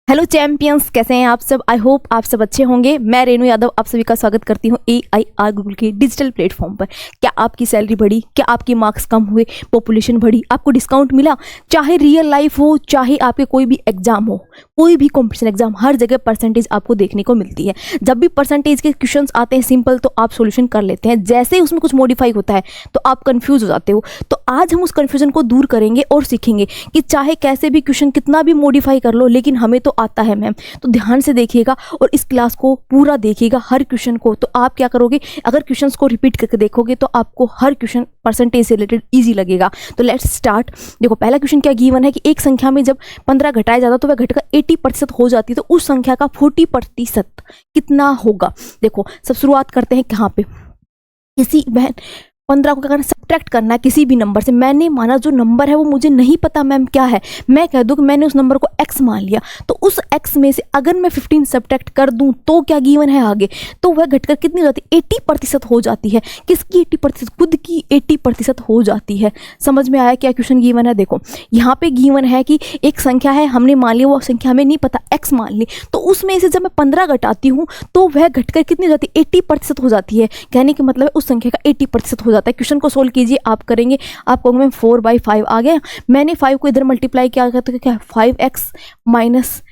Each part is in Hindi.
हेलो चैंपियंस, कैसे हैं आप सब। आई होप आप सब अच्छे होंगे। मैं रेणु यादव आप सभी का स्वागत करती हूँ AIR गूगल के डिजिटल प्लेटफॉर्म पर। क्या आपकी सैलरी बढ़ी? क्या आपके मार्क्स कम हुए? पॉपुलेशन बढ़ी? आपको डिस्काउंट मिला? चाहे रियल लाइफ हो, चाहे आपके कोई भी एग्जाम हो, कोई भी कॉम्पिटिशन एग्जाम, हर जगह परसेंटेज आपको देखने को मिलती है। जब भी परसेंटेज के क्वेश्चन आते हैं सिंपल, तो आप सोल्यूशन कर लेते हैं। जैसे ही उसमें कुछ मॉडिफाई होता है तो आप कंफ्यूज हो जाते हो। तो आज हम उस कन्फ्यूजन को दूर करेंगे और सीखेंगे कि चाहे कैसे भी क्वेश्चन कितना भी मॉडिफाई कर लो, लेकिन हमें तो आता है मैम। तो ध्यान से देखिएगा और इस क्लास को पूरा देखिएगा, हर क्वेश्चन को। तो आप क्या करोगे, अगर क्वेश्चंस को रिपीट करके देखोगे तो आपको हर क्वेश्चन परसेंटेज से रिलेटेड इजी लगेगा। तो लेट्स स्टार्ट। देखो, पहला क्वेश्चन क्या गिवन है कि एक संख्या में जब 15 घटाया जाता तो वह घटकर 80% हो जाती है, तो उस संख्या का 40% कितना होगा। देखो, सब शुरुआत करते हैं कहाँ पे, किसी 15 को क्या करना, सब्ट्रैक्ट करना है किसी भी नंबर से। मैंने माना जो नंबर है वो मुझे नहीं पता मैम क्या है, मैं कह दूं कि मैंने उस नंबर को x मान लिया, तो उस x में से अगर मैं 15 सब्ट्रैक्ट कर दूं तो क्या गिवन है आगे, तो वह घटकर कितनी हो जाती है, 80% हो जाती है। किसकी 80%? खुद की 80% हो जाती है। समझ में आया क्या क्वेश्चन गिवन है। देखो, यहाँ पे गिवन है कि एक संख्या है, हमने मान लिया, वो संख्या हमें नहीं पता, x मान ली, तो उसमें से जब मैं 15 घटाती हूँ तो वह घटकर कितनी हो जाती है, 80% हो जाती है। कहने का मतलब है उस संख्या का 80% हो जाता है। क्वेश्चन को सोल्व कीजिए, आप करेंगे, आप कहोगे मैम 4/5 आ गया। मैंने 5 को इधर मल्टीप्लाई किया तो क्या, 5x minus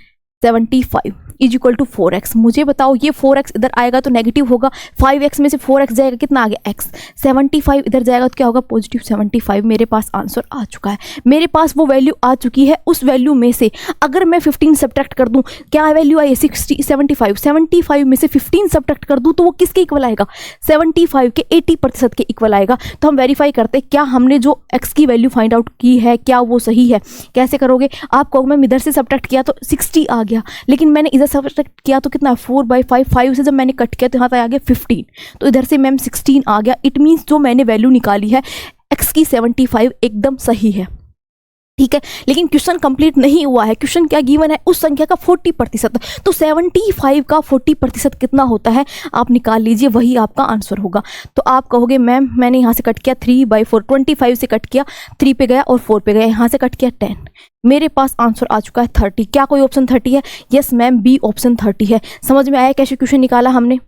75 is equal to 4x। मुझे बताओ, ये 4x इधर आएगा तो नेगेटिव होगा, 5x में से 4x जाएगा, कितना आ गया x। 75 इधर जाएगा तो क्या होगा, पॉजिटिव 75। मेरे पास आंसर आ चुका है, मेरे पास वो वैल्यू आ चुकी है। उस वैल्यू में से अगर मैं 15 सब्ट्रैक्ट कर दूं, क्या वैल्यू आई है, 75 में से 15 सब्ट्रैक्ट कर दूं तो वो किसके इक्वल आएगा, 75 के 80% के इक्वल आएगा। तो हम वेरीफाई करते हैं क्या हमने जो x की वैल्यू फाइंड आउट की है क्या वो सही है। कैसे करोगे, आप कहोगे मैम इधर से सब्ट्रैक्ट किया तो 60 आ गया, लेकिन मैंने इधर सब्ट्रैक्ट किया तो कितना, 4/5, 5 से जब मैंने कट किया तो यहाँ तक आ गया 15, तो इधर से मैम 16 आ गया। इट मीन्स जो मैंने वैल्यू निकाली है x की 75 एकदम सही है, ठीक है। लेकिन क्वेश्चन कंप्लीट नहीं हुआ है। क्वेश्चन क्या गिवन है, उस संख्या का 40%, तो 75 का 40% कितना होता है, आप निकाल लीजिए, वही आपका आंसर होगा। तो आप कहोगे मैम मैंने यहाँ से कट किया 3/4, 25 से कट किया, 3 पे गया और 4 पे गया, यहाँ से कट किया 10, मेरे पास आंसर आ चुका है 30। क्या कोई ऑप्शन 30 है? यस मैम, बी ऑप्शन 30 है। समझ में आया कैसे क्वेश्चन निकाला हमने,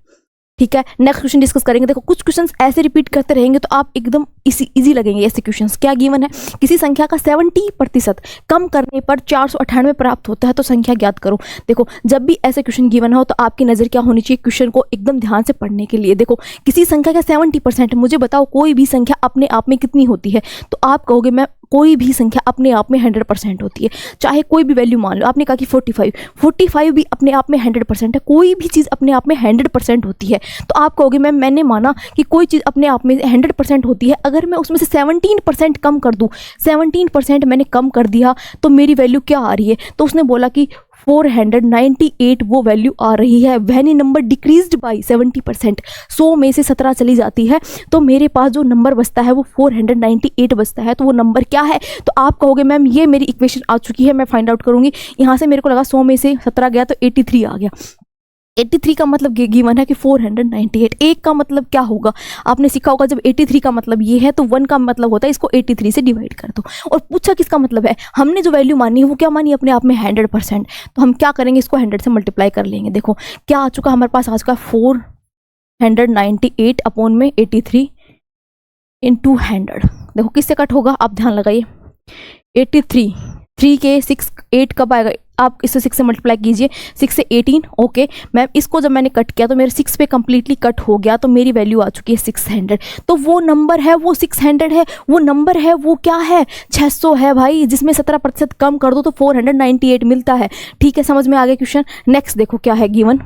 ठीक है। नेक्स्ट क्वेश्चन डिस्कस करेंगे। देखो, कुछ क्वेश्चंस ऐसे रिपीट करते रहेंगे तो आप एकदम इजी लगेंगे ऐसे क्वेश्चंस। क्या गिवन है, किसी संख्या का 70% कम करने पर 498 प्राप्त होता है, तो संख्या ज्ञात करो। देखो, जब भी ऐसे क्वेश्चन गिवन हो तो आपकी नज़र क्या होनी चाहिए, क्वेश्चन को एकदम ध्यान से पढ़ने के लिए। देखो, किसी संख्या का 70%, मुझे बताओ कोई भी संख्या अपने आप में कितनी होती है, तो आप कहोगे मैं कोई भी संख्या अपने आप में 100% होती है। चाहे कोई भी वैल्यू मान लो, आपने कहा कि 45 भी अपने आप में 100% है। कोई भी चीज़ अपने आप में 100% होती है। तो आप कहोगे मैम मैंने माना कि कोई चीज़ अपने आप में 100% होती है, अगर मैं उसमें से 17% कम कर दूं, 17% मैंने कम कर दिया तो मेरी वैल्यू क्या आ रही है, तो उसने बोला कि 498 वो वैल्यू आ रही है। When A number decreased by 70%, 100 में से 17 चली जाती है, तो मेरे पास जो नंबर बचता है वो 498 बचता है। तो वो नंबर क्या है, तो आप कहोगे मैम ये मेरी इक्वेशन आ चुकी है, मैं फाइंड आउट करूंगी। यहाँ से मेरे को लगा 100 में से 17 गया तो 83 आ गया। 83 का मतलब गिवन है कि 498। एक का मतलब क्या होगा, आपने सीखा होगा, जब 83 का मतलब ये है तो 1 का मतलब होता है इसको 83 से डिवाइड कर दो। और पूछा किसका मतलब है, हमने जो वैल्यू मानी है वो क्या मानी, अपने आप में 100%, तो हम क्या करेंगे, इसको 100 से मल्टीप्लाई कर लेंगे। देखो क्या आ चुका हमारे पास, आ चुका 498 अपॉन में 83 इंटू 100। देखो किससे कट होगा, आप ध्यान लगाइए। 83, 3 के 6, 8 कब आएगा, आप इससे 6 से मल्टीप्लाई कीजिए, 6 से 18। ओके मैम, इसको जब मैंने कट किया तो मेरे 6 पे कंप्लीटली कट हो गया, तो मेरी वैल्यू आ चुकी है 600। तो वो नंबर है वो 600 है, वो नंबर है वो क्या है, 600 है भाई, जिसमें 17% कम कर दो तो 498 मिलता है। ठीक है, समझ में आ गया क्वेश्चन। नेक्स्ट देखो क्या है गिवन,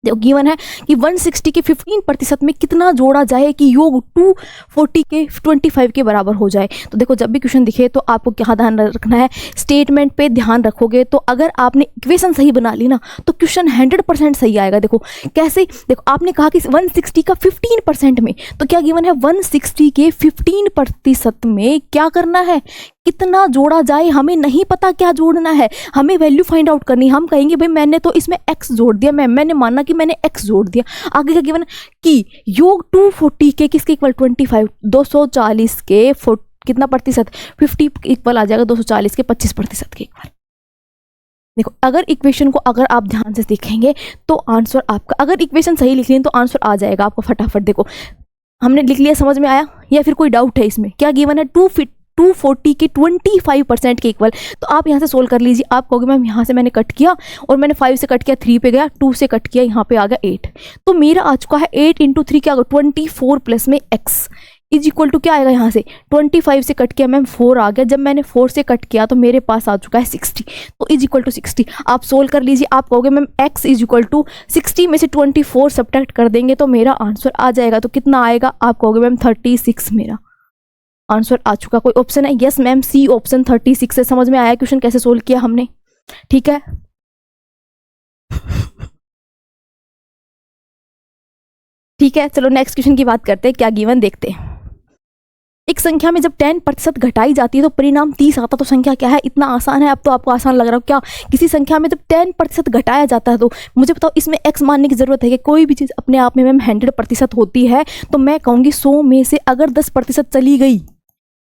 गिवन है कि 160 के 15% में कितना जोड़ा जाए कि योग 240 के 25 के बराबर हो जाए। तो देखो, जब भी क्वेश्चन दिखे तो आपको क्या ध्यान रखना है, स्टेटमेंट पे ध्यान रखोगे तो अगर आपने इक्वेशन सही बना ली ना तो क्वेश्चन 100% सही आएगा। देखो कैसे, देखो आपने कहा कि 160 का 15% में, तो क्या गिवन है, 160 के 15% में क्या करना है, कितना जोड़ा जाए, हमें नहीं पता क्या जोड़ना है, हमें वैल्यू फाइंड आउट करनी है। हम कहेंगे भाई मैंने तो इसमें x जोड़ दिया, मैंने माना कि मैंने x जोड़ दिया। आगे क्या गिवन कि योग 240 के किसके इक्वल, 25, 240 के कितना प्रतिशत, 50 इक्वल आ जाएगा 240 के 25% के इक्वल। देखो अगर इक्वेशन को अगर आप ध्यान से देखेंगे तो आंसर आपका, अगर इक्वेशन सही लिख लें तो आंसर आ जाएगा आपको फटाफट। देखो हमने लिख लिया, समझ में आया या फिर कोई डाउट है इसमें? क्या गिवन है? 240 के 25% के इक्वल। तो आप यहाँ से सोल्व कर लीजिए। आप कहोगे मैम यहाँ से मैंने कट किया और मैंने 5 से कट किया 3 पे गया, 2 से कट किया यहाँ पे आ गया 8, तो मेरा आ चुका है 8 × 3 क्या होगा 24 प्लस में x इज इक्वल टू क्या आएगा? यहाँ से 25 से कट किया मैम 4 आ गया, जब मैंने 4 से कट किया तो मेरे पास आ चुका है 60, तो इज इक्वल टू 60। आप सोल्व कर लीजिए। आप कहोगे ma'am x is equal to 60 में से 24 सब्ट्रैक्ट कर देंगे तो मेरा आंसर आ जाएगा। तो कितना आएगा? आप कहोगे मैम 36 मेरा आंसर आ चुका। कोई ऑप्शन है? यस मैम, सी ऑप्शन 36 है। समझ में आया क्वेश्चन कैसे सोल्व किया हमने? ठीक है, ठीक है, चलो नेक्स्ट क्वेश्चन की बात करते हैं। क्या गिवन देखते हैं। एक संख्या में जब 10% घटाई जाती है तो परिणाम 30 आता, तो संख्या क्या है? इतना आसान है। अब तो आपको आसान लग रहा हो क्या? किसी संख्या में जब 10% घटाया जाता है तो मुझे बताओ इसमें x मानने की जरूरत है कि कोई भी चीज़ अपने आप में मैम 100% होती है, तो मैं कहूँगी 100 में से अगर 10% चली गई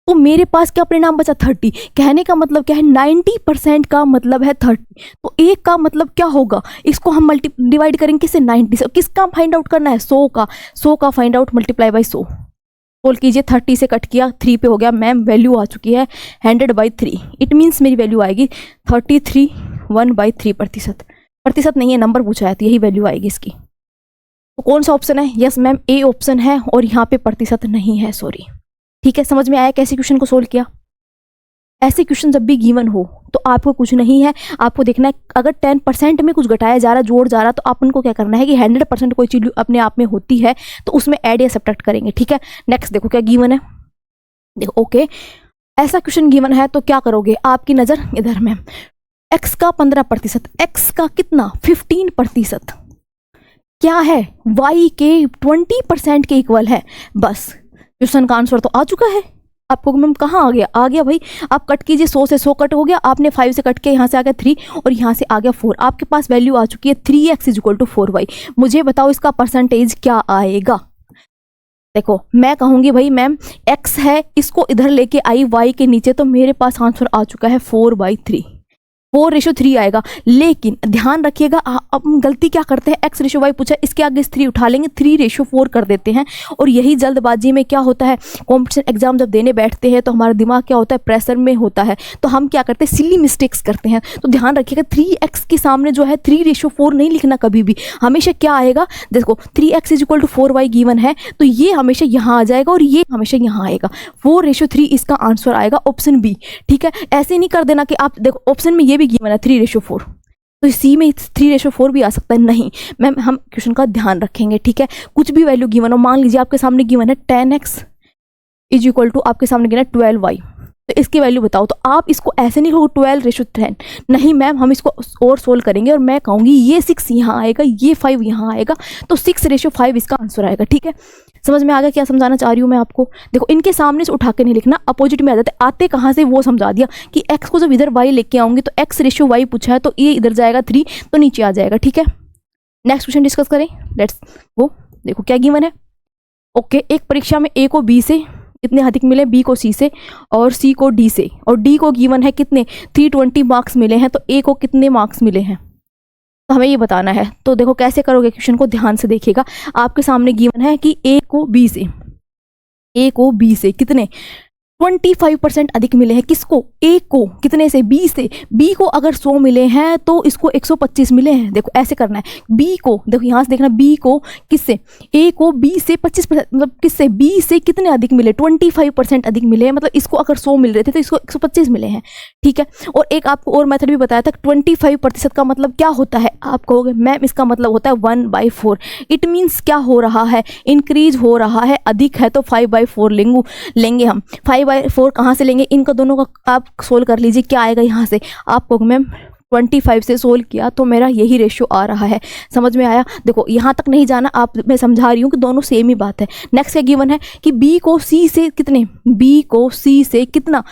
तो मेरे पास क्या परिणाम बचा? 30। कहने का मतलब क्या है? 90% का मतलब है 30। तो एक का मतलब क्या होगा? इसको हम डिवाइड करेंगे किससे? 90 से। किसका फाइंड आउट करना है? 100 का find out multiply by 100। Solve कीजिए। 30 से कट किया 3 पे हो गया मैम, वैल्यू आ चुकी है 100/3। इट मीन्स मेरी वैल्यू आएगी 33 1/3%। प्रतिशत नहीं है, नंबर पूछा है, तो यही वैल्यू आएगी इसकी। तो कौन सा ऑप्शन है? यस मैम, ए ऑप्शन है, और यहाँ पे प्रतिशत नहीं है, सॉरी। ठीक है, समझ में आया कैसे क्वेश्चन को सोल्व किया? ऐसे क्वेश्चन जब भी गिवन हो तो आपको कुछ नहीं है, आपको देखना है अगर 10% में कुछ घटाया जा रहा, जोड़ जा रहा, तो आप उनको क्या करना है कि 100% कोई चीज अपने आप में होती है तो उसमें ऐड या सब्ट्रैक्ट करेंगे। ठीक है, नेक्स्ट देखो क्या गिवन है। देखो ओके, ऐसा क्वेश्चन गिवन है तो क्या करोगे? आपकी नजर इधर में, x का 15%, x का कितना 15% क्या है? y के 20% के इक्वल है। बस क्वेश्चन का आंसर तो आ चुका है। आपको मैम कहाँ आ गया? आ गया भाई। आप कट कीजिए, 100 से 100 कट हो गया, आपने 5 से कट किया, यहाँ से आ गया 3 और यहाँ से आ गया 4। आपके पास वैल्यू आ चुकी है 3x is equal to 4y। मुझे बताओ इसका परसेंटेज क्या आएगा? देखो मैं कहूँगी भाई मैम x है, इसको इधर लेके आई y के नीचे, तो मेरे पास आंसर आ चुका है 4/3। 4:3 आएगा। लेकिन ध्यान रखिएगा, अब हम गलती क्या करते हैं? x/y पूछा, इसके आगे 3 उठा लेंगे, 3:4 कर देते हैं। और यही जल्दबाजी में क्या होता है, कॉम्पिटिशन एग्जाम जब देने बैठते हैं तो हमारा दिमाग क्या होता है? प्रेशर में होता है, तो हम क्या करते हैं? सिली मिस्टेक्स करते हैं। तो ध्यान रखिएगा 3x के सामने जो है 3:4 नहीं लिखना कभी भी। हमेशा क्या आएगा? देखो 3x is equal to 4y given है, तो ये हमेशा यहाँ आ जाएगा और ये हमेशा यहाँ आएगा। 4:3 इसका आंसर आएगा, ऑप्शन बी। ठीक है, ऐसे नहीं कर देना कि आप देखो ऑप्शन में ये भी गिवन है 3:4, तो सी में 3:4 भी आ सकता है। नहीं मैम, हम क्वेश्चन का ध्यान रखेंगे। ठीक है, कुछ भी वैल्यू गिवन हो, मान लीजिए आपके सामने गिवन है 10x इज इक्वल टू, आपके सामने गिवन है 12y, तो इसकी वैल्यू बताओ। तो आप इसको ऐसे नहीं कहोगे 12:10, नहीं मैम, हम इसको और सोल्व करेंगे और मैं कहूँगी ये 6 यहाँ आएगा, ये 5 यहाँ आएगा, तो 6:5 इसका आंसर आएगा। ठीक है, समझ में आ गया क्या समझाना चाह रही हूँ मैं आपको? देखो इनके सामने से उठा के नहीं लिखना, अपोजिट में आ जाते। आते कहाँ से वो समझा दिया कि x को जब इधर y लेके आऊंगी तो x/y पूछा है, तो ये इधर जाएगा 3, तो नीचे आ जाएगा। ठीक है, नेक्स्ट क्वेश्चन डिस्कस करें, लेट्स गो। देखो क्या गिवन है। ओके, एक परीक्षा में a को b से कितने अधिक मिले, b को c से और c को d से, और d को गिवन है कितने 320 मार्क्स मिले हैं, तो a को कितने मार्क्स मिले हैं, तो हमें ये बताना है। तो देखो कैसे करोगे क्वेश्चन को, ध्यान से देखिएगा। आपके सामने गिवन है कि a को b से कितने 25% अधिक मिले हैं। किसको? a को। कितने से? b से। b को अगर 100 मिले हैं तो इसको 125 मिले हैं। देखो ऐसे करना है। b को देखो यहाँ से देखना, b को किससे? a को b से 25%, मतलब किससे? b से कितने अधिक मिले? 25% अधिक मिले हैं, मतलब इसको अगर 100 मिल रहे थे तो इसको 125 मिले हैं। ठीक है, और एक आपको और मेथड भी बताया था, 25% का मतलब क्या होता है? आप कहोगे मैम इसका मतलब होता है 1/4। इट मीन्स क्या हो रहा है? इंक्रीज हो रहा है, अधिक है तो 5/4 लेंगे हम। 5/4 कहाँ से लेंगे? इनका दोनों का आप सोल्व कर लीजिए, क्या आएगा यहाँ से? आपको मैम 25 से सोल्व किया तो मेरा यही रेशियो आ रहा है। समझ में आया? देखो यहाँ तक नहीं जाना, आप मैं समझा रही हूँ कि दोनों सेम ही बात है। नेक्स्ट क्या गिवन है कि b को c से कितने, b को c से कितना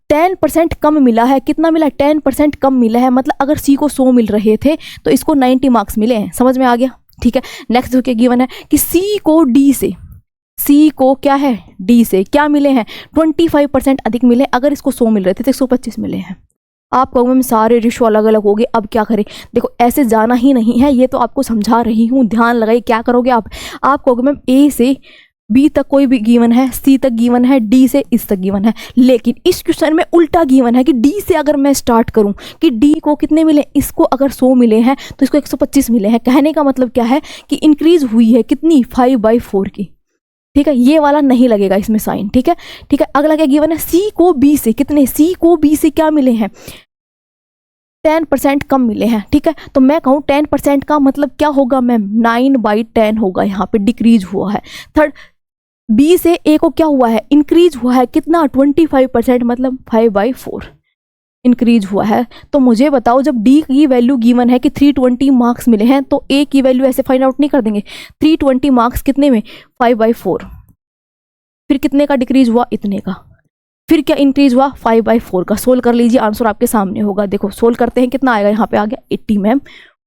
10% कम मिला है। कितना मिला? 10% कम मिला है, मतलब अगर c को 100 मिल रहे थे तो इसको 90 मार्क्स मिले हैं। समझ में आ गया? ठीक है, नेक्स्ट जो क्या गिवन है कि c को d से, c को क्या है d से क्या मिले हैं 25% अधिक मिले। अगर इसको 100 मिल रहे थे तो 125 मिले हैं। आप कहोगे मैम सारे रेशो अलग अलग हो गए, अब क्या करें? देखो ऐसे जाना ही नहीं है, ये तो आपको समझा रही हूँ, ध्यान लगाइए। क्या करोगे आप कहोगे मैम ए से बी तक कोई भी गिवन है, सी तक गिवन है, डी से इस तक गिवन है, लेकिन इस क्वेश्चन में उल्टा गिवन है कि डी से अगर मैं स्टार्ट करूं कि डी को कितने मिले, इसको अगर 100 मिले हैं तो इसको 125 मिले हैं। कहने का मतलब क्या है कि इंक्रीज हुई है कितनी, 5/4 की। ठीक है, ये वाला नहीं लगेगा इसमें साइन। ठीक है, ठीक है। अगला क्या गिवन है, सी को बी से कितने, सी को बी से क्या मिले हैं, 10% कम मिले हैं। ठीक है, तो मैं कहूँ 10% का मतलब क्या होगा मैम, 9/10 होगा, यहाँ पे डिक्रीज हुआ है। थर्ड, बी से ए को क्या हुआ है, इंक्रीज हुआ है कितना, 25%, मतलब 5/4 इंक्रीज हुआ है। तो मुझे बताओ जब डी की वैल्यू गिवन है कि 320 मार्क्स मिले हैं, तो ए की वैल्यू ऐसे फाइंड आउट नहीं कर देंगे, 320 मार्क्स कितने में, 5/4, फिर कितने का डिक्रीज हुआ, इतने का, फिर क्या इंक्रीज हुआ, 5/4 का। सोल्व कर लीजिए, आंसर आपके सामने होगा। देखो सोल्व करते हैं, कितना आएगा, यहाँ पे आ गया 80 मैम,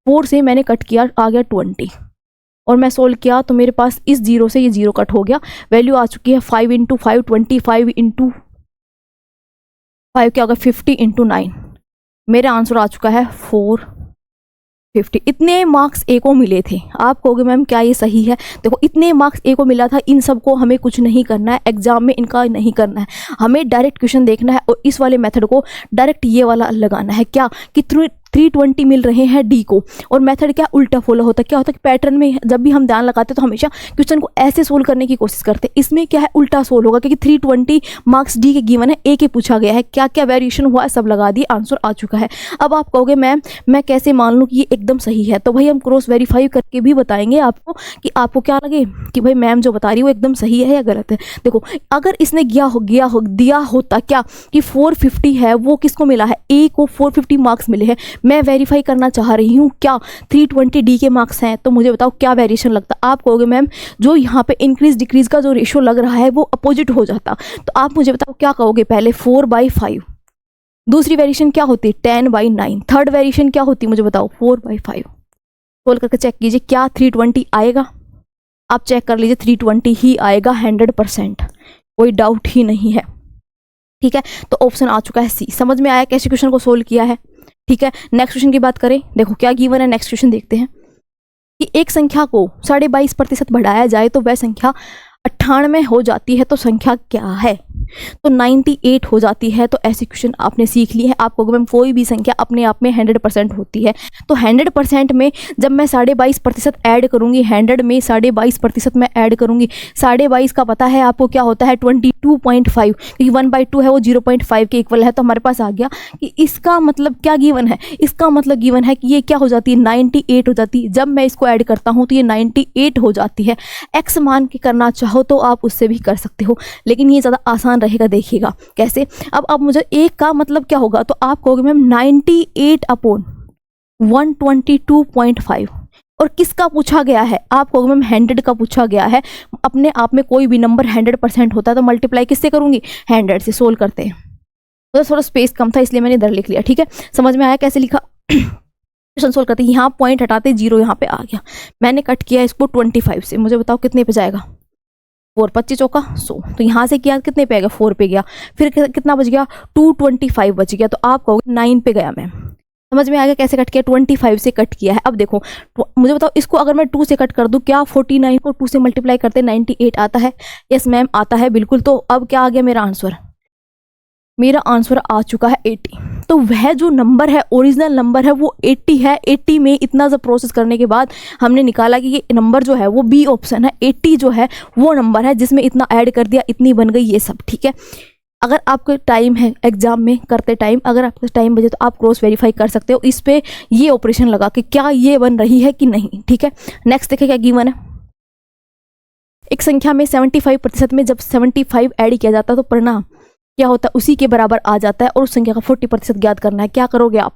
4 से मैंने कट किया, आ गया 20, और मैं सोल्व किया तो मेरे पास इस जीरो से ये जीरो कट हो गया, वैल्यू आ चुकी है 5 × 5 25 × 5 क्या होगा, 50 × 9, मेरा आंसर आ चुका है 450। इतने मार्क्स ए को मिले थे। आप कहोगे मैम क्या ये सही है? देखो इतने मार्क्स ए को मिला था, इन सबको हमें कुछ नहीं करना है, एग्जाम में इनका नहीं करना है, हमें डायरेक्ट क्वेश्चन देखना है और इस वाले मेथड को डायरेक्ट ये वाला लगाना है। क्या कि 320 मिल रहे हैं डी को, और मेथड क्या उल्टा फॉलो होता है। क्या होता है कि पैटर्न में जब भी हम ध्यान लगाते हैं तो हमेशा क्वेश्चन को ऐसे सोल्व करने की कोशिश करते हैं, इसमें क्या है उल्टा सोल्व होगा, क्योंकि 320 मार्क्स डी के गिवन है, ए के पूछा गया है, क्या क्या वेरिएशन हुआ है सब लगा दिए, आंसर आ चुका है। अब आप कहोगे मैम मैं कैसे मान लूँ कि ये एकदम सही है? तो भाई हम क्रॉस वेरीफाई करके भी बताएंगे आपको कि आपको क्या लगे कि भाई मैम जो बता रही है वो एकदम सही है या गलत है। देखो अगर इसने दिया होता क्या कि 450 है, वो किसको मिला है, ए को 450 मार्क्स मिले हैं, मैं वेरीफाई करना चाह रही हूँ क्या 320 डी के मार्क्स हैं, तो मुझे बताओ क्या वेरिएशन लगता। आप कहोगे मैम जो यहाँ पे इंक्रीज डिक्रीज का जो रेशियो लग रहा है वो अपोजिट हो जाता, तो आप मुझे बताओ क्या कहोगे, पहले 4/5, दूसरी वेरिएशन क्या होती, 10/9, थर्ड वेरिएशन क्या होती मुझे बताओ, 4/5। सोल्व करके चेक कीजिए क्या 320 आएगा, आप चेक कर लीजिए 320 ही आएगा 100%, कोई डाउट ही नहीं है। ठीक है, तो ऑप्शन आ चुका है सी। समझ में आया कैसे क्वेश्चन को सोल्व किया है? ठीक है, नेक्स्ट क्वेश्चन की बात करें, देखो क्या गिवन है, नेक्स्ट क्वेश्चन देखते हैं कि एक संख्या को 22.5% बढ़ाया जाए तो वह संख्या 98 हो जाती है, तो संख्या क्या है? तो 98 हो जाती है, तो ऐसे क्वेश्चन आपने सीख लिए हैं। आपको मैम कोई भी संख्या अपने आप में 100% होती है, तो 100% में जब मैं 22.5% ऐड करूंगी, 100 में 22.5% मैं ऐड करूंगी, 22.5 का पता है आपको क्या होता है, 22.5, क्योंकि 1/2 है वो 0.5 के इक्वल है, तो हमारे पास आ गया कि इसका मतलब क्या गिवन है, इसका मतलब गिवन है कि ये क्या हो जाती है, 98 हो जाती है। जब मैं इसको ऐड करता हूँ तो ये 98 हो जाती है। एक्स मान के करना चाहो तो आप उससे भी कर सकते हो, लेकिन ये ज़्यादा आसान रहेगा। देखिएगा कैसे। अब मुझे एक का मतलब क्या होगा, तो आप कहोगे मैम 98/122.5, और किसका पूछा गया है, आप कहोगे मैम 100 का पूछा गया है। अपने आप में कोई भी नंबर 100% होता है, तो मल्टीप्लाई किससे करूंगी, 100 से। सोल्व करते हैं, तो थोड़ा स्पेस कम था इसलिए मैंने इधर लिख लिया। ठीक है, समझ में आया कैसे लिखा? क्वेश्चन सोल्व करते हैं, यहाँ पॉइंट हटाते 0 यहाँ पे आ गया, मैंने कट किया इसको 25 से, मुझे बताओ कितने पे जाएगा, 4 25 चौका 100, तो यहाँ से किया कितने पे गया, 4 पे गया, फिर कितना बच गया, 225 बच गया, तो आप कहोगे 9 पे गया। मैम समझ में आ गया कैसे कट किया, 25 से कट किया है। अब देखो मुझे बताओ इसको अगर मैं 2 से कट कर दूं, क्या 49 को 2 से मल्टीप्लाई करते 98 आता है? यस मैम आता है, बिल्कुल। तो अब क्या आ गया मेरा आंसर, मेरा आंसर आ चुका है 80। तो वह जो नंबर है, ओरिजिनल नंबर है, वो 80 है। 80 में इतना सब प्रोसेस करने के बाद हमने निकाला कि ये नंबर जो है वो बी ऑप्शन है, 80 जो है वो नंबर है जिसमें इतना ऐड कर दिया, इतनी बन गई, ये सब। ठीक है, अगर आपको टाइम है एग्जाम में करते टाइम, अगर आपके टाइम बचे तो आप क्रॉस वेरीफाई कर सकते हो इस पे ये ऑपरेशन लगा के क्या ये बन रही है कि नहीं। ठीक है, नेक्स्ट देखिए क्या गिवन है। एक संख्या में 75% में जब 75 ऐड किया जाता है तो परिणाम क्या होता है, उसी के बराबर आ जाता है, और उस संख्या का 40% ज्ञात करना है। क्या करोगे आप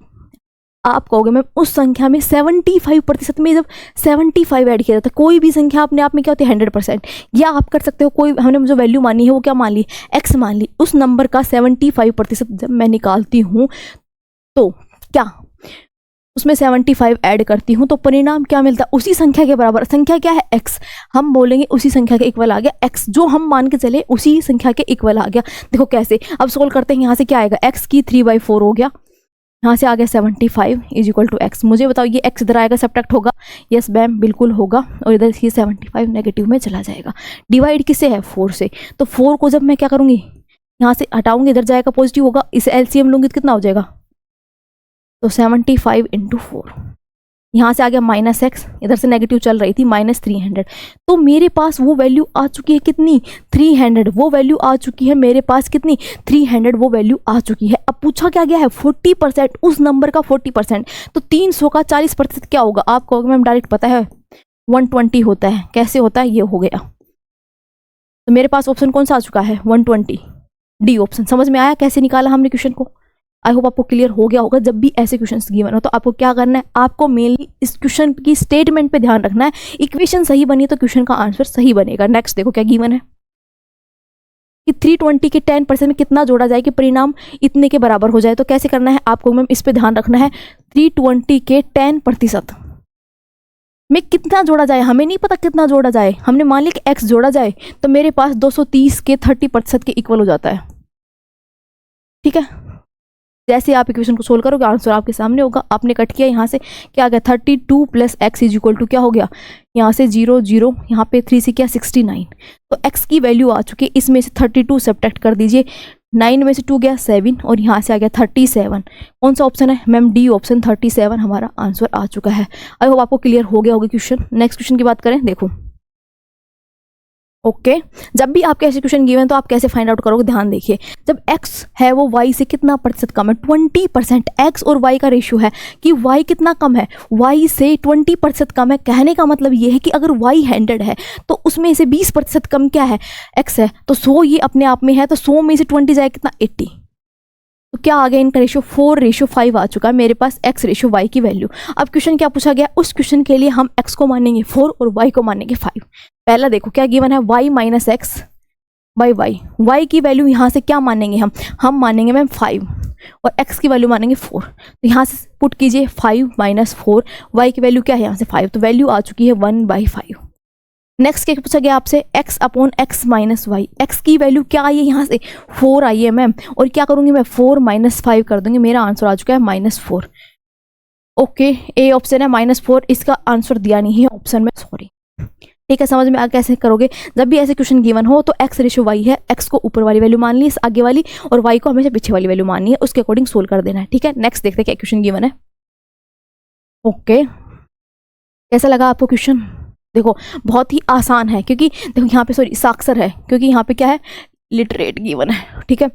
कहोगे मैम उस संख्या में 75% में जब 75 ऐड किया जाता है, कोई भी संख्या अपने आप में क्या होती है 100%, या आप कर सकते हो कोई, हमने जो वैल्यू मानी है वो क्या मान ली, x मान ली, उस नंबर का 75% जब मैं निकालती हूँ तो क्या उसमें 75 ऐड करती हूँ तो परिणाम क्या मिलता है, उसी संख्या के बराबर। संख्या क्या है, x, हम बोलेंगे उसी संख्या के इक्वल आ गया, x जो हम मान के चले उसी संख्या के इक्वल आ गया। देखो कैसे, अब सोल्व करते हैं, यहाँ से क्या आएगा, x की 3/4 हो गया, यहाँ से आ गया 75 इज इक्वल टू एक्स। मुझे बताओ ये एक्स इधर आएगा, सब्ट्रैक्ट होगा? यस मैम बिल्कुल होगा, और इधर ये 75 नेगेटिव में चला जाएगा। डिवाइड किससे है? 4 से। तो 4 को जब मैं क्या करूँगी, यहाँ से हटाऊंगी, इधर जाएगा पॉजिटिव होगा, इसे एलसीएम लूँगी तो कितना हो जाएगा? तो 75 इंटू 4, यहाँ से आ गया माइनस एक्स, इधर से नेगेटिव चल रही थी, माइनस 300। तो मेरे पास वो वैल्यू आ चुकी है कितनी? 300। वो वैल्यू आ चुकी है मेरे पास कितनी? 300 वो वैल्यू आ चुकी है। अब पूछा क्या गया है? 40%, उस नंबर का 40%। तो 300 का 40% क्या होगा? आपको मैम डायरेक्ट पता है 120 होता है। कैसे होता है? ये हो गया। तो मेरे पास ऑप्शन कौन सा आ चुका है? 120, डी ऑप्शन। समझ में आया कैसे निकाला हमने क्वेश्चन को? आई होप आपको क्लियर हो गया होगा। जब भी ऐसे क्वेश्चंस गिवन हो तो आपको क्या करना है? आपको मेनली इस क्वेश्चन की स्टेटमेंट पे ध्यान रखना है। इक्वेशन सही बनी तो क्वेश्चन का आंसर सही बनेगा। नेक्स्ट देखो क्या गिवन है कि 320 के 10% में कितना जोड़ा जाए कि परिणाम इतने के बराबर हो जाए। तो कैसे करना है आपको मैम? इस पे ध्यान रखना है। 320 के 10% में कितना जोड़ा जाए? हमें नहीं पता कितना जोड़ा जाए, हमने मान लिया कि x जोड़ा जाए, तो मेरे पास 230 के 30% के इक्वल हो जाता है। ठीक है, जैसे आप इक्वेशन को सोल्व करोगे आंसर आपके सामने होगा। आपने कट किया, यहाँ से क्या आ गया? 32 plus x is equal to क्या हो गया? यहाँ से 0 0, यहाँ पे 3 से क्या 69। तो x की वैल्यू आ चुकी है, इसमें से 32 सब्ट्रैक्ट कर दीजिए, 9 में से 2 गया 7, और यहाँ से आ गया 37। कौन सा ऑप्शन है मैम? डी ऑप्शन, 37 हमारा आंसर आ चुका है। आई होप आपको क्लियर हो गया होगा क्वेश्चन। नेक्स्ट क्वेश्चन की बात करें, देखो ओके जब भी आपके ऐसे क्वेश्चन गिवन तो आप कैसे फाइंड आउट करोगे? ध्यान देखिए, जब x है वो y से कितना प्रतिशत कम है? 20%। x और y का रेशियो है कि y कितना कम है? y से 20% कम है। कहने का मतलब ये है कि अगर y 100 है तो उसमें से 20% कम क्या है? x है। तो 100 ये अपने आप में है, तो 100 में से 20 जाए कितना? 80। तो क्या आ गया इनका रेशियो? 4:5 आ चुका है मेरे पास x रेशियो y की वैल्यू। अब क्वेश्चन क्या पूछा गया? उस क्वेश्चन के लिए हम x को मानेंगे 4 और y को मानेंगे 5। पहला देखो क्या गिवन है? y minus x by y. y की वैल्यू यहाँ से क्या मानेंगे हम मानेंगे मैम 5, और x की वैल्यू मानेंगे 4। तो यहाँ से पुट कीजिए 5 माइनस 4, y की वैल्यू क्या है यहाँ से 5, तो वैल्यू आ चुकी है 1/5। नेक्स्ट क्या पूछा गया आपसे? x upon x minus y. x की वैल्यू क्या आई है यहाँ से? 4 आई है मैम, और क्या करूँगी मैं? 4 माइनस 5 कर दूंगी, मेरा आंसर आ चुका है -4। ओके, ए ऑप्शन है -4, इसका आंसर दिया नहीं है ऑप्शन में, सॉरी। ठीक है, समझ में आ कैसे करोगे? जब भी ऐसे क्वेश्चन गिवन हो तो x रेशियो y है, x को ऊपर वाली वैल्यू मान ली आगे वाली, और y को हमेशा पीछे वाली वैल्यू माननी है, उसके अकॉर्डिंग सोल्व कर देना है। ठीक है, नेक्स्ट देखते हैं क्या क्वेश्चन गिवन है। ओके, कैसा लगा आपको क्वेश्चन? देखो बहुत ही आसान है, क्योंकि देखो यहाँ पे सॉरी साक्षर है, क्योंकि यहाँ पे क्या है? लिटरेट गिवन है। ठीक है,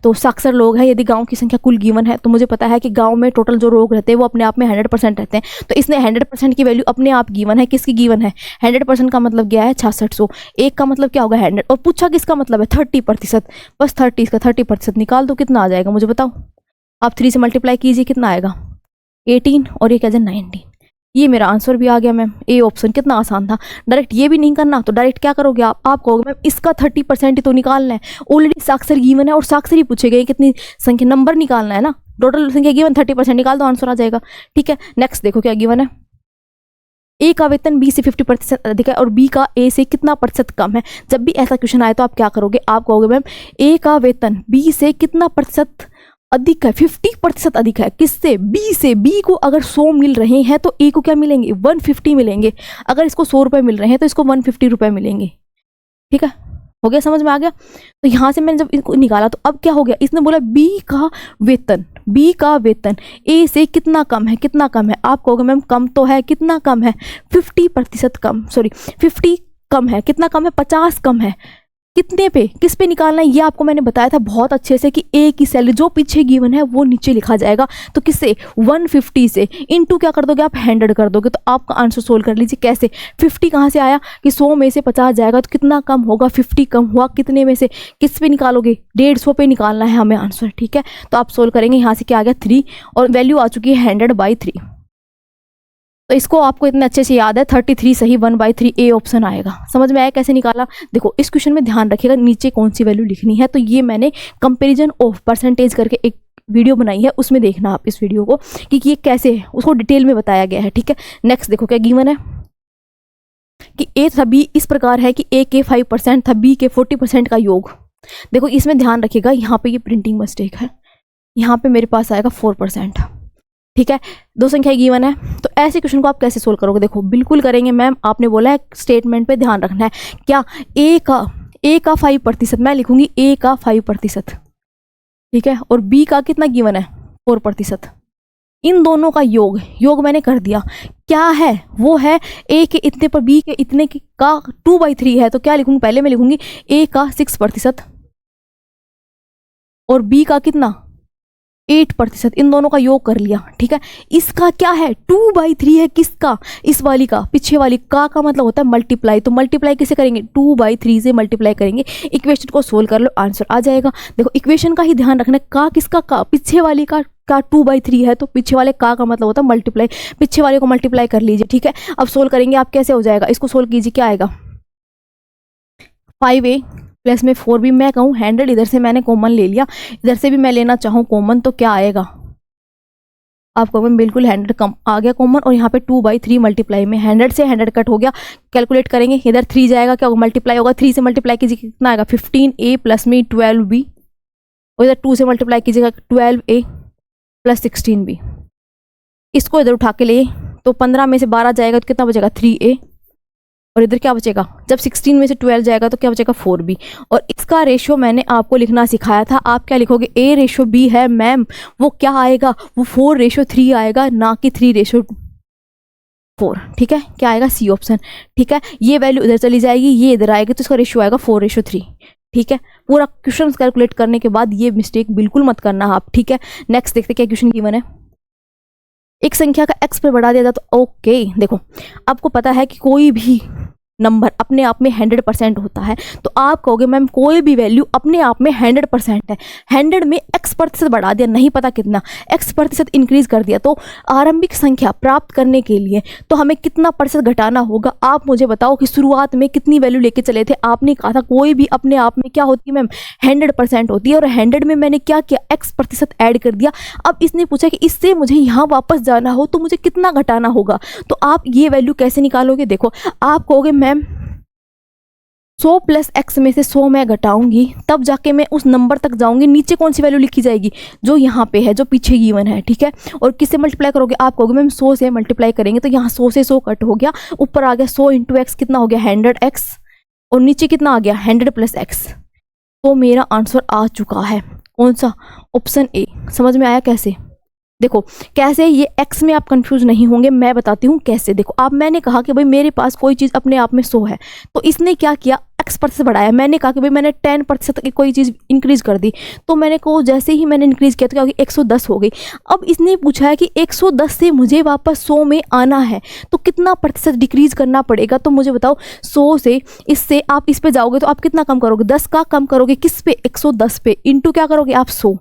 तो साक्षर लोग हैं। यदि गांव की संख्या कुल गिवन है तो मुझे पता है कि गांव में टोटल जो लोग रहते हैं वो अपने आप में 100% रहते हैं, तो इसने 100% की वैल्यू अपने आप गिवन है। किसकी गिवन है? 100% का मतलब क्या है? 6600। एक का मतलब क्या होगा? 100, और पूछा किसका मतलब है? 30%। बस 30 का 30% निकाल दो, कितना आ जाएगा मुझे बताओ? आप 3 से मल्टीप्लाई कीजिए, कितना आएगा? 18, और ये क्या है? 19। ये मेरा आंसर भी आ गया मैम, ए ऑप्शन। कितना आसान था। डायरेक्ट ये भी नहीं करना तो डायरेक्ट क्या करोगे आप कहोगे मैम इसका 30% ही तो निकालना है। ऑलरेडी साक्षर गिवन है और साक्षर ही पूछे गए, कितनी संख्या नंबर निकालना है ना, टोटल संख्या गिवन 30% निकाल दो, आंसर आ जाएगा। ठीक है, नेक्स्ट देखो क्या गिवन है। ए का वेतन बी से 50% अधिक है और बी का ए से कितना प्रतिशत कम है। जब भी ऐसा क्वेश्चन आए तो आप क्या करोगे? आप कहोगे मैम ए का वेतन बी से कितना प्रतिशत अधिक है? 50% अधिक है। किससे? बी से। बी को अगर 100 मिल रहे हैं तो ए को क्या मिलेंगे? 150 मिलेंगे। अगर इसको 100 रुपये मिल रहे हैं तो इसको 150 रुपये मिलेंगे। ठीक है, हो गया, समझ में आ गया। तो यहाँ से मैंने जब इसको निकाला तो अब क्या हो गया? इसने बोला बी का वेतन ए से कितना कम है? कितना कम है? आप कहोगे मैम कम तो है, कितना कम है? 50% कम, सॉरी 50 कम है। कितना कम है? 50 कम है। कितने पे, किस पे निकालना है ये आपको मैंने बताया था बहुत अच्छे से कि ए की सैलरी जो पीछे गिवन है वो नीचे लिखा जाएगा। तो किससे? 150 से इनटू क्या कर दोगे आप? 100 कर दोगे। तो आपका आंसर सोल्व कर लीजिए। कैसे? 50 कहाँ से आया कि 100 में से 50 जाएगा तो कितना कम होगा? 50 कम हुआ। कितने में से? किस पे निकालोगे? 150 पे निकालना है हमें आंसर। ठीक है, तो आप सोल्व करेंगे। यहाँ से क्या आ गया? 3, और वैल्यू आ चुकी है 100/3। तो इसको आपको इतने अच्छे से याद है, 33 सही, 1/3 ए ऑप्शन आएगा। समझ में आया कैसे निकाला? देखो इस क्वेश्चन में ध्यान रखिएगा नीचे कौन सी वैल्यू लिखनी है। तो ये मैंने कंपैरिजन ऑफ परसेंटेज करके एक वीडियो बनाई है, उसमें देखना आप इस वीडियो को कि ये कैसे है, उसको डिटेल में बताया गया है। ठीक है, नेक्स्ट देखो क्या गिवन है कि ए तथा बी इस प्रकार है कि ए के 5% था बी के 40% का योग। देखो इसमें ध्यान रखिएगा, यहाँ पे ये प्रिंटिंग मिस्टेक है, यहाँ पे मेरे पास आएगा 4%। ठीक है, दो संख्या गिवन है, तो ऐसे क्वेश्चन को आप कैसे सोल्व करोगे? देखो बिल्कुल करेंगे मैम, आपने बोला है स्टेटमेंट पे ध्यान रखना है। क्या ए का 5%, मैं लिखूंगी ए का 5%, ठीक है, और बी का कितना गिवन है 4%। इन दोनों का योग मैंने कर दिया, क्या है वो है ए के इतने पर बी के इतने का 2/3 है, तो क्या लिखूंगी? पहले मैं लिखूंगी ए का 6% और बी का कितना 8%। इन दोनों का योग कर लिया, ठीक है। इसका क्या है 2/3 है, किसका? इस वाली का, पीछे वाली का मतलब होता है मल्टीप्लाई, तो मल्टीप्लाई किसे करेंगे? 2/3 से मल्टीप्लाई करेंगे। इक्वेशन को सोल्व कर लो, आंसर आ जाएगा। देखो इक्वेशन का ही ध्यान रखना है, का किसका? का पीछे वाली का 2/3 है, तो पीछे वाले का मतलब होता है मल्टीप्लाई, पीछे वाले को मल्टीप्लाई कर लीजिए, ठीक है। अब सोल्व करेंगे आप, कैसे हो जाएगा? इसको सोल्व कीजिए, क्या आएगा? 5a प्लस में 4b, मैं कहूँ 100, इधर से मैंने कॉमन ले लिया, इधर से भी मैं लेना चाहूँ कॉमन, तो क्या आएगा? आपको बिल्कुल 100 कम आ गया कॉमन, और यहाँ पे 2/3 मल्टीप्लाई में 100 से 100 कट हो गया। कैलकुलेट करेंगे, इधर 3 जाएगा, क्या होगा? मल्टीप्लाई होगा, 3 से मल्टीप्लाई कीजिए, कितना आएगा? 15a प्लस में 12b, और इधर 2 से मल्टीप्लाई कीजिएगा 12a प्लस 16b। इसको इधर उठा के लिए, तो 15 में से 12 जाएगा तो कितना बचेगा? 3a, और इधर क्या बचेगा? जब 16 में से 12 जाएगा तो क्या बचेगा? 4b। और इसका रेशियो मैंने आपको लिखना सिखाया था, आप क्या लिखोगे? a/b है मैम, वो क्या आएगा? वो 4/3 आएगा, ना कि 3/4, ठीक है। क्या आएगा? सी ऑप्शन, ठीक है। ये वैल्यू इधर चली जाएगी, ये इधर आएगी, तो इसका रेशियो आएगा 4/3, ठीक है। पूरा क्वेश्चन कैलकुलेट करने के बाद ये मिस्टेक बिल्कुल मत करना आप, ठीक है। नेक्स्ट देखते क्या क्वेश्चन गिवन है। एक संख्या का x पे बढ़ा दिया था, तो ओके देखो, आपको पता है कि कोई भी नंबर अपने आप में 100% होता है, तो आप कहोगे मैम कोई भी वैल्यू अपने आप में 100% है, 100 में x% बढ़ा दिया, नहीं पता कितना x% इंक्रीज कर दिया, तो आरंभिक संख्या प्राप्त करने के लिए तो हमें कितना प्रतिशत घटाना होगा? आप मुझे बताओ कि शुरुआत में कितनी वैल्यू लेके चले थे? आपने कहा था कोई भी अपने आप में क्या होती है मैम? 100% होती है, और 100 में मैंने क्या किया? x% ऐड कर दिया। अब इसने पूछा कि इससे मुझे यहाँ वापस जाना हो तो मुझे कितना घटाना होगा, तो आप ये वैल्यू कैसे निकालोगे? देखो आप कहोगे मैम 100 प्लस x में से 100 मैं घटाऊंगी, तब जाके मैं उस नंबर तक जाऊंगी। नीचे कौन सी वैल्यू लिखी जाएगी? जो यहाँ पे है, जो पीछे गिवन है, ठीक है। और किससे मल्टीप्लाई करोगे? आप कहोगे मैम 100 से मल्टीप्लाई करेंगे, तो यहाँ 100 से 100 कट हो गया, ऊपर आ गया 100 इंटू एक्स, कितना हो गया? 100x, और नीचे कितना आ गया? 100 प्लस x। तो मेरा आंसर आ चुका है, कौन सा? Option A. समझ में आया कैसे? देखो कैसे, ये x में आप कंफ्यूज नहीं होंगे, मैं बताती हूँ कैसे। देखो आप, मैंने कहा कि भाई मेरे पास कोई चीज़ अपने आप में 100 है, तो इसने क्या किया? x% बढ़ाया। मैंने कहा कि भाई मैंने 10% की कोई चीज़ इंक्रीज कर दी, तो मैंने को जैसे ही मैंने इंक्रीज किया तो क्या हो गई? 110 हो गई। अब इसने पूछा है कि 110 से मुझे वापस 100 में आना है, तो कितना प्रतिशत डिक्रीज करना पड़ेगा? तो मुझे बताओ 100 से इससे आप इस पे जाओगे तो आप कितना कम करोगे? 10 का कम करोगे, किस पे? 110 पे, इंटू क्या करोगे आप? 100,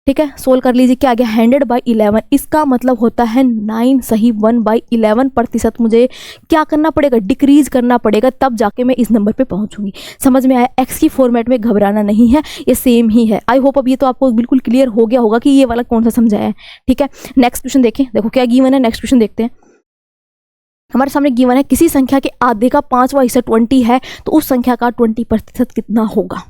ठीक है। सोल्व कर लीजिए, क्या आ गया? 100/11। इसका मतलब होता है 9 सही 1/11% मुझे क्या करना पड़ेगा? डिक्रीज करना पड़ेगा, तब जाके मैं इस नंबर पे पहुंचूंगी। समझ में आया? एक्स की फॉर्मेट में घबराना नहीं है, ये सेम ही है। आई होप अब ये तो आपको बिल्कुल क्लियर हो गया होगा कि ये वाला कौन सा समझाया है, ठीक है। नेक्स्ट क्वेश्चन देखें, देखो क्या गिवन है, नेक्स्ट क्वेश्चन देखते हैं। हमारे सामने गिवन है किसी संख्या के आधे का 5वां हिस्सा 20 है, तो उस संख्या का 20% कितना होगा?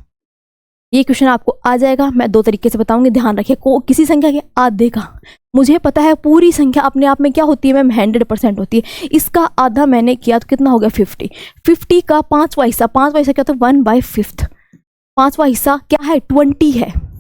ये क्वेश्चन आपको आ जाएगा, मैं दो तरीके से बताऊंगी, ध्यान रखिए। किसी संख्या के आधे का, मुझे पता है पूरी संख्या अपने आप में क्या होती है मैम? 100% होती है। इसका आधा मैंने किया तो कितना हो गया? 50 का 5वां हिस्सा, 5वां हिस्सा क्या होता है? 1/5। 5वां हिस्सा क्या है? 20 है।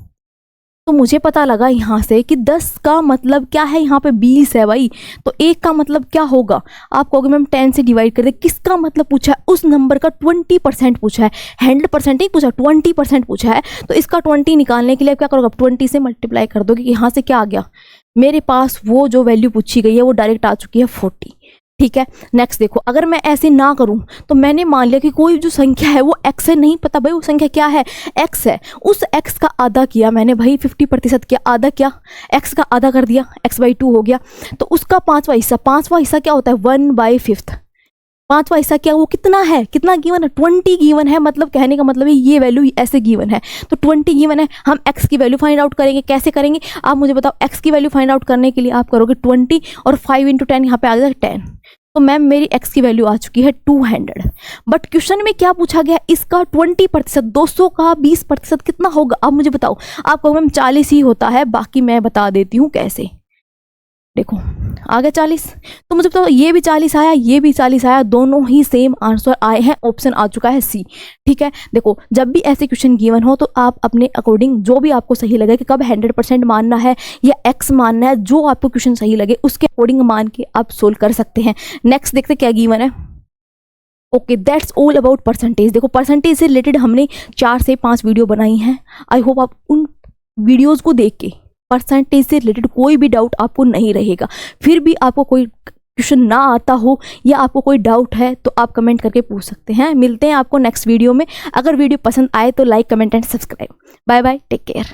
तो मुझे पता लगा यहाँ से कि 10 का मतलब क्या है? यहाँ पे 20 है भाई, तो 1 का मतलब क्या होगा? आप कहोगे मैम 10 से डिवाइड कर दे। किसका मतलब पूछा है? उस नंबर का 20% पूछा है, 100% नहीं पूछा, 20% पूछा है। तो इसका 20 निकालने के लिए क्या करोगे? 20 से मल्टीप्लाई कर दोगे। यहाँ से क्या आ गया मेरे पास? वो जो वैल्यू पूछी गई है वो डायरेक्ट आ चुकी है 40, ठीक है। नेक्स्ट देखो, अगर मैं ऐसे ना करूं तो मैंने मान लिया कि कोई जो संख्या है वो x है, नहीं पता भाई वो संख्या क्या है, x है। उस x का आधा किया मैंने भाई, 50% किया, आधा क्या? x का आधा कर दिया, x/2 हो गया। तो उसका 5वां हिस्सा, 5वां हिस्सा क्या होता है? 1/5। 5वां हिस्सा क्या, वो कितना है? कितना गिवन है? 20 गिवन है। मतलब कहने का मतलब है ये वैल्यू ऐसे गिवन है, तो 20 गिवन है। हम x की वैल्यू फाइंड आउट करेंगे, कैसे करेंगे आप मुझे बताओ? x की वैल्यू फाइंड आउट करने के लिए आप करोगे 20 और 5 × 10, यहाँ पे आ गया 10। तो मैम मेरी x की वैल्यू आ चुकी है 200। बट क्वेश्चन में क्या पूछा गया? इसका 20%, 200 का 20% कितना होगा? आप मुझे बताओ। आप कहो मैम 40 ही होता है, बाकी मैं बता देती हूँ कैसे। देखो आ गया 40। तो मुझे बताओ ये भी 40 आया, ये भी 40 आया, दोनों ही सेम आंसर आए हैं, ऑप्शन आ चुका है सी। ठीक है, देखो जब भी ऐसे क्वेश्चन गिवन हो तो आप अपने अकॉर्डिंग जो भी आपको सही लगे कि कब 100% मानना है या एक्स मानना है, जो आपको क्वेश्चन सही लगे उसके अकॉर्डिंग मान के आप सोल्व कर सकते हैं। नेक्स्ट देखते क्या गिवन है। Okay, that's all about percentage. देखो परसेंटेज से रिलेटेड हमने 4 से 5 वीडियो बनाई हैं। आई होप आप उन वीडियोज़ को देख के परसेंटेज से रिलेटेड कोई भी डाउट आपको नहीं रहेगा। फिर भी आपको कोई क्वेश्चन ना आता हो या आपको कोई डाउट है तो आप कमेंट करके पूछ सकते हैं। मिलते हैं आपको नेक्स्ट वीडियो में। अगर वीडियो पसंद आए तो like, comment and subscribe. Bye bye, take care.